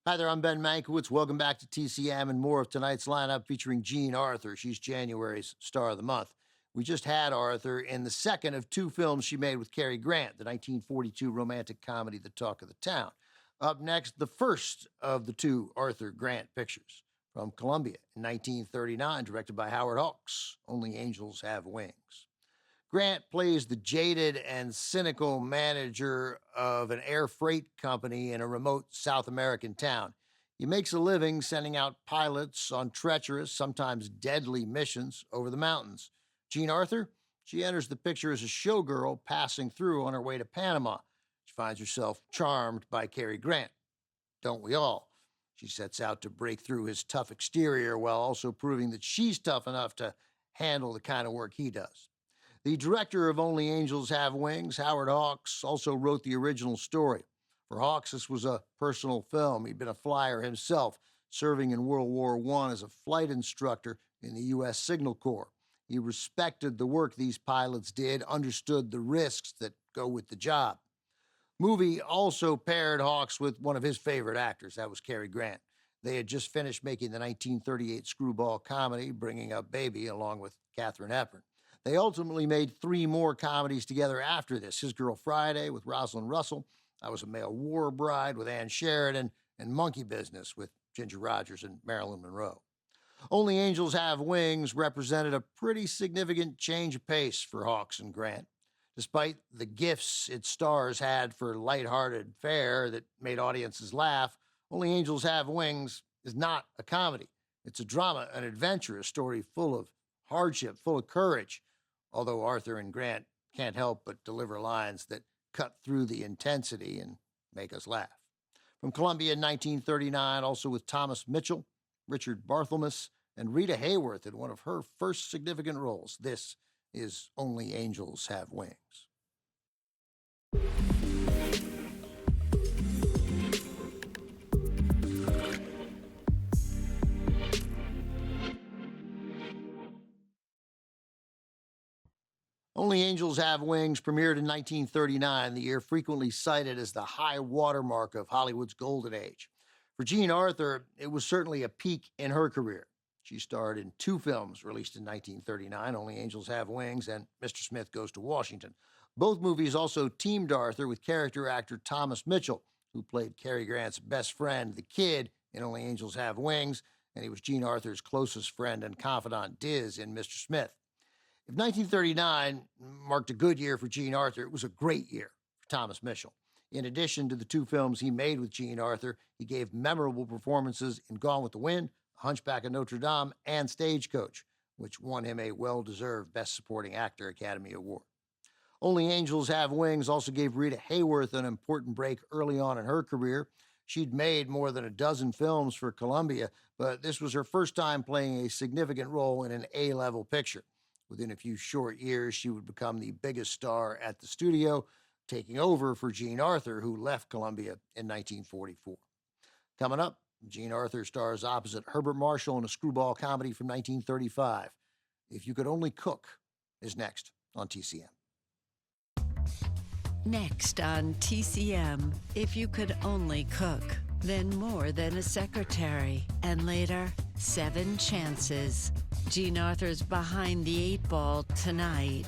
Hi there, I'm Ben Mankiewicz. Welcome back to TCM and more of tonight's lineup featuring Jean Arthur. She's January's Star of the Month. We just had Arthur in the second of two films she made with Cary Grant, the 1942 romantic comedy The Talk of the Town. Up next, the first of the two Arthur Grant pictures from Columbia in 1939, directed by Howard Hawks, Only Angels Have Wings. Grant plays the jaded and cynical manager of an air freight company in a remote South American town. He makes a living sending out pilots on treacherous, sometimes deadly missions over the mountains. Jean Arthur, she enters the picture as a showgirl passing through on her way to Panama. She finds herself charmed by Cary Grant. Don't we all? She sets out to break through his tough exterior while also proving that she's tough enough to handle the kind of work he does. The director of Only Angels Have Wings, Howard Hawks, also wrote the original story. For Hawks, this was a personal film. He'd been a flyer himself, serving in World War I as a flight instructor in the U.S. Signal Corps. He respected the work these pilots did, understood the risks that go with the job. Movie also paired Hawks with one of his favorite actors. That was Cary Grant. They had just finished making the 1938 screwball comedy, Bringing Up Baby, along with Katharine Hepburn. They ultimately made three more comedies together after this: His Girl Friday with Rosalind Russell, I Was a Male War Bride with Ann Sheridan, and Monkey Business with Ginger Rogers and Marilyn Monroe. Only Angels Have Wings represented a pretty significant change of pace for Hawks and Grant. Despite the gifts its stars had for lighthearted fare that made audiences laugh, Only Angels Have Wings is not a comedy. It's a drama, an adventure, a story full of hardship, full of courage, although Arthur and Grant can't help but deliver lines that cut through the intensity and make us laugh. From Columbia in 1939, also with Thomas Mitchell, Richard Barthelmess, and Rita Hayworth in one of her first significant roles, this is Only Angels Have Wings. Only Angels Have Wings premiered in 1939, the year frequently cited as the high watermark of Hollywood's golden age. For Jean Arthur, it was certainly a peak in her career. She starred in two films released in 1939, Only Angels Have Wings and Mr. Smith Goes to Washington. Both movies also teamed Arthur with character actor Thomas Mitchell, who played Cary Grant's best friend, the Kid, in Only Angels Have Wings, and he was Jean Arthur's closest friend and confidant, Diz, in Mr. Smith. If 1939 marked a good year for Jean Arthur, it was a great year for Thomas Mitchell. In addition to the two films he made with Jean Arthur, he gave memorable performances in Gone with the Wind, Hunchback of Notre Dame, and Stagecoach, which won him a well-deserved Best Supporting Actor Academy Award. Only Angels Have Wings also gave Rita Hayworth an important break early on in her career. She'd made more than a dozen films for Columbia, but this was her first time playing a significant role in an A-level picture. Within a few short years, she would become the biggest star at the studio, taking over for Jean Arthur, who left Columbia in 1944. Coming up, Jean Arthur stars opposite Herbert Marshall in a screwball comedy from 1935. If You Could Only Cook is next on TCM. Next on TCM, If You Could Only Cook, then More Than a Secretary, and later, 7 Chances. Jean Arthur's Behind the Eight Ball tonight.